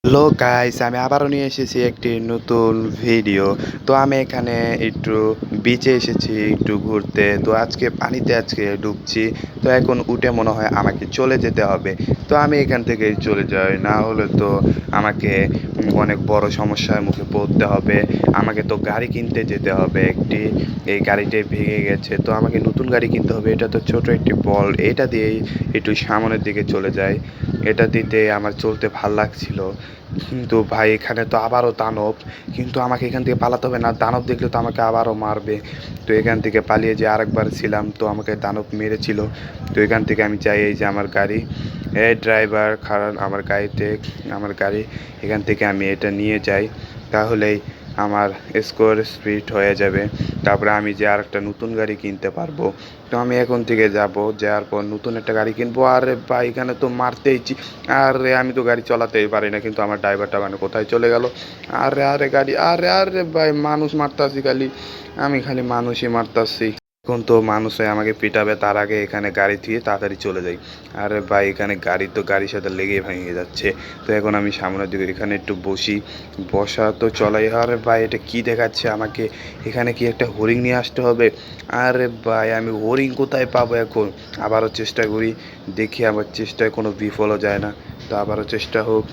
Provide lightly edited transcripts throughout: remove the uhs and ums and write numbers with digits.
Hello guys, আমি আবারও নিয়ে এসেছি একটি নতুন ভিডিও। তো আমি এখানে একটু বিচে এসেছি একটু ঘুরতে। তো আজকে পানিতে ডুবছি। তো এখন উঠে মনে হয় আমাকে চলে যেতে হবে। তো আমি এখান থেকে চলে যাই, না হলে তো আমাকে অনেক বড় সমস্যার মুখে পড়তে হবে। আমাকে তো গাড়ি কিনতে যেতে হবে একটি। এই গাড়িটি ভেঙে গেছে, তো আমাকে নতুন গাড়ি কিনতে হবে। এটা তো ছোট একটি বল, এটা দিয়েই একটু সামনের দিকে চলে যায়। এটা দিতে আমার চলতে ভাল লাগছিল, কিন্তু ভাই এখানে তো আবারও দানব। কিন্তু আমাকে এখান থেকে পালাতে হবে, না দানব দেখলে তো আমাকে আবারও মারবে। তো এখান থেকে পালিয়ে যে আরেকবার ছিলাম, তো আমাকে দানব মেরেছিল। তো এখান থেকে আমি চাই, এই যে আমার গাড়ি, এই ড্রাইভার কারণ আমার গাড়ি এখান থেকে আমি এটা নিয়ে যাই, তাহলেই আমার স্কোর স্পিড হয়ে যাবে। তারপরে আমি যে আর একটা নতুন গাড়ি কিনতে পারবো। তো আমি এখন থেকে যাব, যাওয়ার পর নতুন একটা গাড়ি কিনবো। আরে ভাই এখানে তো মারতেইছি। আরে আমি তো গাড়ি চালাতেই পারি না, কিন্তু আমার ড্রাইভারটা মানে কোথায় চলে গেল? আরে আরে গাড়ি, আরে আরে ভাই মানুষ মারতাছি খালি, আমি খালি মানুষই মারতাছি। এখন তো মানুষ হয়ে আমাকে পিটাবে, তার আগে এখানে গাড়ি থুয়ে তাড়াতাড়ি চলে যাই। আরে ভাই এখানে গাড়ির সাথে লেগেই ভেঙে যাচ্ছে। তো এখন আমি সামনের দিকে এখানে একটু বসি, বসা তো চলাই। আরে ভাই এটা কি দেখাচ্ছে আমাকে? এখানে কি একটা হরিণ নিয়ে আসতে হবে? আরে ভাই আমি হরিণ কোথায় পাবো এখন? আবারও চেষ্টা করি, দেখি আমার চেষ্টায় কোনো বিফলও যায় না। তো আবারও চেষ্টা হোক।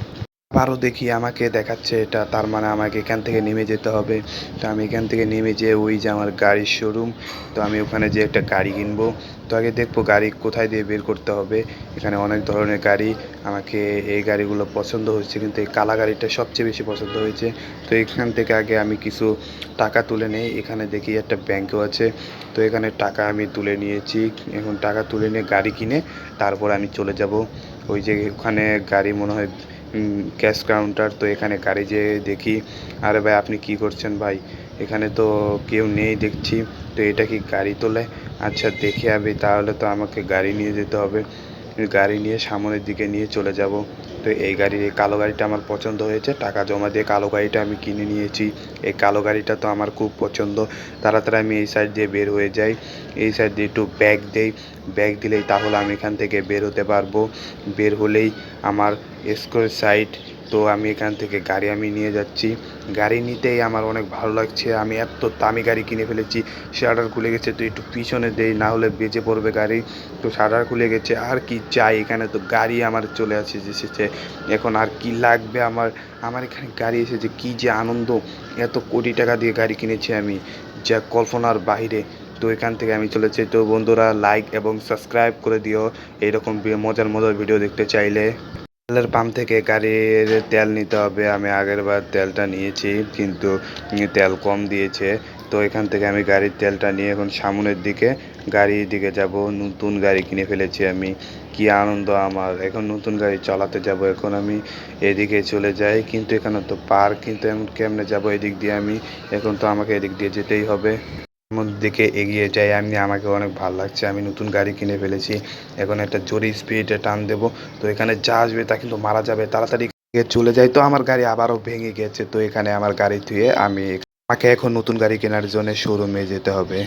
আবারও দেখি আমাকে দেখাচ্ছে এটা, তার মানে আমাকে এখান থেকে নেমে যেতে হবে। তো আমি এখান থেকে নেমে যেয়ে ওই যে আমার গাড়ির শোরুম, তো আমি ওখানে যেয়ে একটা গাড়ি কিনবো। তো আগে দেখবো গাড়ি কোথায় দিয়ে বের করতে হবে। এখানে অনেক ধরনের গাড়ি, আমাকে এই গাড়িগুলো পছন্দ হচ্ছে, কিন্তু এই কালা গাড়িটা সবচেয়ে বেশি পছন্দ হয়েছে। তো এখান থেকে আগে আমি কিছু টাকা তুলে নেই। এখানে দেখি একটা ব্যাংকও আছে। তো এখানে টাকা আমি তুলে নিয়েছি। এখন টাকা তুলে নিয়ে গাড়ি কিনে তারপর আমি চলে যাব ওই যে ওখানে গাড়ি মনে হয় ক্যাশ কাউন্টার। তো এখানে গাড়ি যেয়ে দেখি। আরে ভাই আপনি কি করছেন ভাই? এখানে তো কেউ নেই দেখছি। তো এটা কি গাড়ি তোলে? আচ্ছা দেখি আমি, তাহলে তো আমাকে গাড়ি নিয়ে যেতে হবে। গাড়ি নিয়ে সামনের দিকে নিয়ে চলে যাব। তো এই কালো গাড়িটা আমার পছন্দ হয়েছে, টাকা জমা দিয়ে কালো গাড়িটা আমি কিনে নিয়েছি। এই কালো গাড়িটা তো আমার খুব পছন্দ। তাড়াতাড়ি আমি এই সাইড দিয়ে বের হয়ে যাই, এই সাইড দিয়ে একটু ব্যাগ দেই। ব্যাগ দিলেই তাহলে আমি এখান থেকে বের হতে পারবো। বের হলেই আমার স্কোর সাইড। তো আমি এখান থেকে গাড়ি আমি নিয়ে যাচ্ছি। গাড়ি নিতেই আমার অনেক ভালো লাগছে, আমি এত দামি গাড়ি কিনে ফেলেছি। শাটার খুলে গেছে, তো একটু পিছনে দেই, না হলে বেঁচে পড়বে গাড়ি। তো শাটার খুলে গেছে, আর কি চাই? এখানে তো গাড়ি আমার চলে এসেছে। এখন আর কি লাগবে আমার? আমার এখানে গাড়ি এসেছে, কি যে আনন্দ! এত কোটি টাকা দিয়ে গাড়ি কিনেছি আমি, যা কল্পনার বাইরে। তো এখান থেকে আমি চলেছি। তো বন্ধুরা লাইক এবং সাবস্ক্রাইব করে দিও এইরকম মজার মজার ভিডিও দেখতে চাইলে। তেলের পাম্প থেকে গাড়ির তেল নিতে হবে। আমি আগের বার তেলটা নিয়েছি, কিন্তু তেল কম দিয়েছে। তো এখান থেকে আমি গাড়ির তেলটা নিয়ে এখন সামনের দিকে গাড়ির দিকে যাব। নতুন গাড়ি কিনে ফেলেছি আমি, কি আনন্দ আমার! এখন নতুন গাড়ি চালাতে যাব। এখন আমি এদিকে চলে যাই, কিন্তু এখানে তো পার্ক, কিন্তু এমন কেমনে যাব এদিক দিয়ে আমি? এখন তো আমাকে এদিক দিয়ে যেতেই হবে। দিকে এগিয়ে যাই আমি, আমাকে অনেক ভালো লাগছে, আমি নতুন গাড়ি কিনে ফেলেছি। এখন একটা জোরে স্পিডে টান দেব। তো এখানে যা আসবে তা কিন্তু মারা যাবে, তাড়াতাড়ি চলে যাই। তো আমার গাড়ি আবারও ভেঙে গেছে। তো এখানে আমার গাড়ি ধুয়ে আমাকে এখন নতুন গাড়ি কেনার জন্য শোরুমে যেতে হবে।